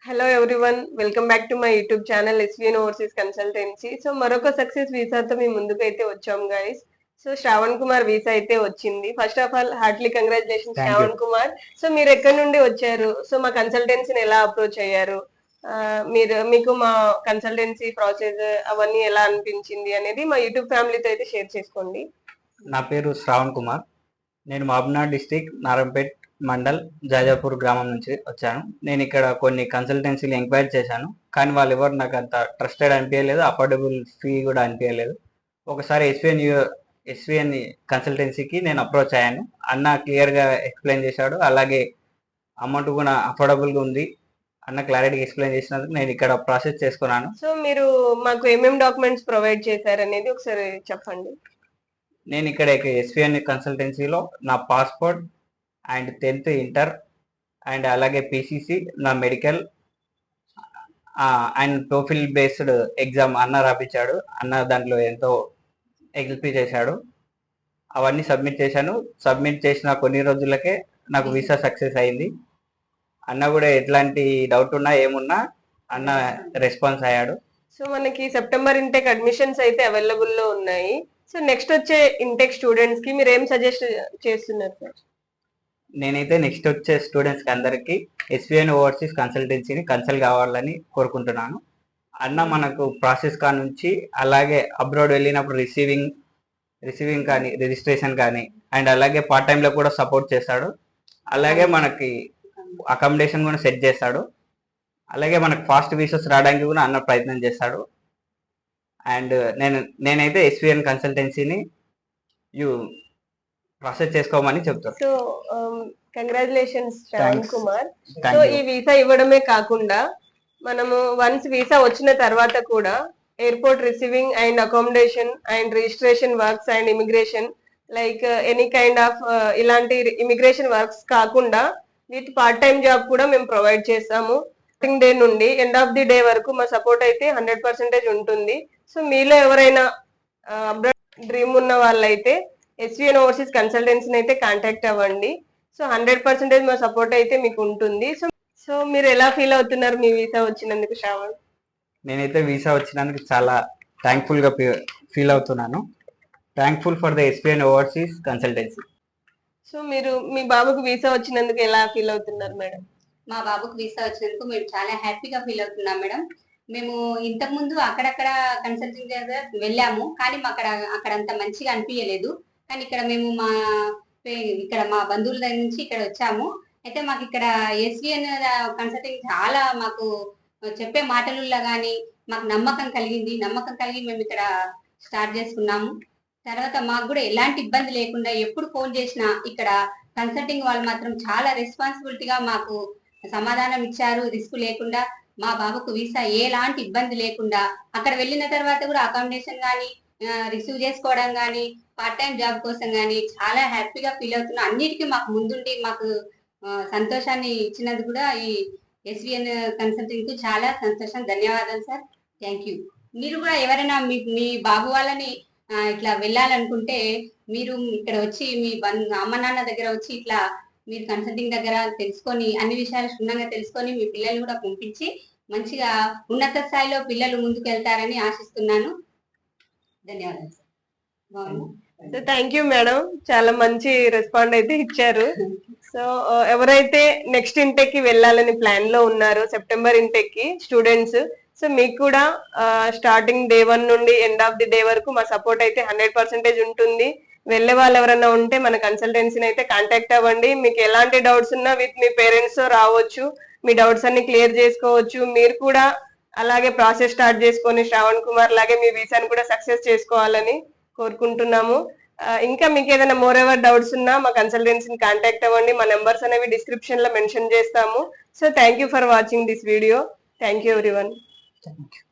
Hello everyone, welcome back to my YouTube channel SVN overseas consultancy. So మరొక success వీసాతో మీ ముందుకు అయితే వచ్చాం guys. So Shravan Kumar visa అయితే వచ్చింది. First of all Hartley congratulation Shravan Kumar. So మీరు ఎక్కడి నుండి వచ్చారు? సో మా కన్సల్టెన్సీని ఎలా అప్రోచ్ అయ్యారు? మీకు మా కన్సల్టెన్సీ ప్రాసెస్ అవన్నీ ఎలా అనిపించింది అనేది మా యూట్యూబ్ ఫ్యామిలీతో అయితే షేర్ చేసుకోండి. నా పేరు శ్రావణ్ కుమార్. నేను మహబూబ్నగర్ డిస్టిక్ నారంపేట్ మండల్ జాజాపూర్ గ్రామం నుంచి వచ్చాను. నేను ఇక్కడ కొన్ని కన్సల్టెన్సీలు ఎంక్వైరీ చేశాను, కానీ వాళ్ళు ఎవరు నాకు అంత ట్రస్టెడ్ అనిపించలేదు, అఫోర్డబుల్ ఫీ కూడా అనిపించలేదు. ఒకసారి ఎస్విఎన్ కన్సల్టెన్సీకి నేను అప్రోచ్ అయ్యాను. అన్న క్లియర్గా ఎక్స్ప్లెయిన్ చేశాడు, అలాగే అమౌంట్ కూడా అఫోర్డబుల్గా ఉంది. అన్న క్లారిటీగా ఎక్స్ప్లెయిన్ చేసినందుకు నేను ఇక్కడ ప్రాసెస్ చేసుకున్నాను. సో మీరు మాకు ఏమేమి డాక్యుమెంట్స్ ప్రొవైడ్ చేశారు అనేది ఒకసారి చెప్పండి. నేను ఇక్కడ ఎస్విఎన్ కన్సల్టెన్సీలో నా passport and 10th inter and అలాగే పీసీసీ, నా medical and profile based exam అన్న రాపించాడు. అన్న దాంట్లో ఎంతో హెల్ప్ చేశాడు. అవన్నీ సబ్మిట్ చేశాను. సబ్మిట్ చేసిన కొన్ని రోజులకే నాకు వీసా సక్సెస్ అయింది. అన్న కూడా ఎట్లాంటి డౌట్ ఉన్నా ఏమున్నా అన్న రెస్పాన్స్ అయ్యాడు. సో మనకి సెప్టెంబర్ ఇంటెక్ అడ్మిషన్స్ అయితే అవైలబుల్ లో ఉన్నాయి. సో నెక్స్ట్ వచ్చే ఇంటెక్ స్టూడెంట్స్ కి మీరు ఏం సజెస్ట్ చేస్తున్నారు సార్? నేనైతే నెక్స్ట్ వచ్చే స్టూడెంట్స్ కి అందరికి ఎస్విఎన్ ఓవర్సీస్ కన్సల్టెన్సీని కన్సల్ట్ కావాలని కోరుకుంటున్నాను. అన్న మనకు ప్రాసెస్ కా నుంచి అలాగే అబ్రాడ్ వెళ్ళినప్పుడు రిసీవింగ్ కానీ రిజిస్ట్రేషన్ కానీ అండ్ అలాగే పార్ట్ టైంలో కూడా సపోర్ట్ చేస్తాడు. అలాగే మనకి అకామిడేషన్ కూడా సెట్ చేస్తాడు. అలాగే మనకు ఫాస్ట్ వీసాస్ రావడానికి కూడా అన్న ప్రయత్నం చేస్తాడు. అండ్ నేనైతే ఎస్విఎన్ కన్సల్టెన్సీని ప్రాసెస్ చేసుకోమని చెప్తాను. So congratulations Shravan Kumar. So ఈ వీసా ఇవ్వడమే కాకుండా మనము వన్స్ వీసా వచ్చిన తర్వాత కూడా airport receiving and accommodation and registration works and immigration like any kind of ఇలాంటి ఇమిగ్రేషన్ వర్క్స్ కాకుండా విత్ పార్ట్ టైం జాబ్ కూడా మేము ప్రొవైడ్ చేస్తాము. స్టార్టింగ్ డే నుండి ఎండ్ ఆఫ్ ది డే వరకు మా సపోర్ట్ అయితే 100% ఉంటుంది. సో మీలో ఎవరైనా అబ్రాడ్ డ్రీమ్ ఉన్న వాళ్ళైతే ఎస్విఎన్ ఓవర్సీస్ కన్సల్టెన్సీని అయితే కాంటాక్ట్ అవ్వండి. సో 100% మా సపోర్ట్ అయితే మీకు ఉంటుంది. సో మీరు ఎలా ఫీల్ అవుతున్నారు మీ వీసా వచ్చినందుకు శ్రావణ్? నేనైతే వీసా వచ్చినందుకు చాలా థ్యాంక్ఫుల్ గా ఫీల్ అవుతున్నాను. Thankful for the SVN overseas consultancy. So మీరు మీ బాబుకు వీసా వచ్చినందుకు ఎలా ఫీల్ అవుతున్నారు మేడం? మా బాబుకు వీసా వచ్చినందుకు మేము చాలా హ్యాపీగా ఫీల్ అవుతున్నాం మేడం. మేము ఇంతకు ముందు అక్కడక్కడ కన్సల్టింగ్ వెళ్ళాము, కానీ అక్కడ అంత మంచిగా అనిపించలేదు. కానీ ఇక్కడ మేము ఇక్కడ మా బంధువుల దగ్గర నుంచి ఇక్కడ వచ్చాము. అయితే మాకు ఇక్కడ ఎస్విఎన్ కన్సల్టింగ్ చాలా మాకు చెప్పే మాటలలో కానీ మాకు నమ్మకం కలిగి మేము ఇక్కడ స్టార్ట్ చేసుకున్నాము. తర్వాత మాకు కూడా ఎలాంటి ఇబ్బంది లేకుండా ఎప్పుడు ఫోన్ చేసినా ఇక్కడ కన్సల్టింగ్ వాళ్ళు మాత్రం చాలా రెస్పాన్సిబిలిటీగా మాకు సమాధానం ఇచ్చారు. రిస్క్ లేకుండా మా బాబుకు వీసా ఎలాంటి ఇబ్బంది లేకుండా అక్కడ వెళ్ళిన తర్వాత కూడా అకామిడేషన్ కానీ రిసీవ్ చేసుకోవడం కానీ పార్ట్ టైం జాబ్ కోసం కానీ చాలా హ్యాపీగా ఫీల్ అవుతున్నాం. అన్నిటికీ మాకు ముందుండి మాకు సంతోషాన్ని ఇచ్చినందుకు కూడా ఈ ఎస్విఎన్ కన్సల్టింగ్ కు చాలా సంతోషం. ధన్యవాదాలు సార్. Thank you. మీరు కూడా ఎవరైనా మీ బాబు వాళ్ళని ఇట్లా వెళ్ళాలనుకుంటే మీరు ఇక్కడ వచ్చి మీ అమ్మ నాన్న దగ్గర వచ్చి ఇట్లా మీరు కన్సల్టింగ్ దగ్గర తెలుసుకొని అన్ని విషయాలు క్షుణ్ణంగా తెలుసుకొని మీ పిల్లల్ని కూడా పంపించి మంచిగా ఉన్నత స్థాయిలో పిల్లలు ముందుకు వెళ్తారని ఆశిస్తున్నాను. ధన్యవాదాలు sir. So thank you madam, చాలా మంచి రెస్పాండ్ అయితే ఇచ్చారు. సో ఎవరైతే నెక్స్ట్ ఇంటెక్ కి వెళ్ళాలని ప్లాన్ లో ఉన్నారో సెప్టెంబర్ ఇంటెక్ కి స్టూడెంట్స్, సో మీకు కూడా స్టార్టింగ్ డే 1 నుండి ఎండ్ ఆఫ్ ది డే వరకు మా సపోర్ట్ అయితే 100% ఉంటుంది. వెళ్ళే వాళ్ళు ఎవరైనా ఉంటే మన కన్సల్టెన్సీని అయితే కాంటాక్ట్ అవ్వండి. మీకు ఎలాంటి డౌట్స్ ఉన్నా విత్ మీ పేరెంట్స్ రావచ్చు, మీ డౌట్స్ అన్ని క్లియర్ చేసుకోవచ్చు. మీరు కూడా అలాగే ప్రాసెస్ స్టార్ట్ చేసుకొని శ్రావణ్ కుమార్ లాగే మీ వీసాని కూడా సక్సెస్ చేసుకోవాలని కోరుకుంటున్నాము. ఇంకా మీకు ఏదైనా మోర్ ఎవర్ డౌట్స్ ఉన్నా మా కన్సల్టెన్సీని కాంటాక్ట్ అవ్వండి. మా నెంబర్స్ అనేవి డిస్క్రిప్షన్ లో మెన్షన్ చేస్తాము. So thank you for watching this video. Thank you everyone. Thank you.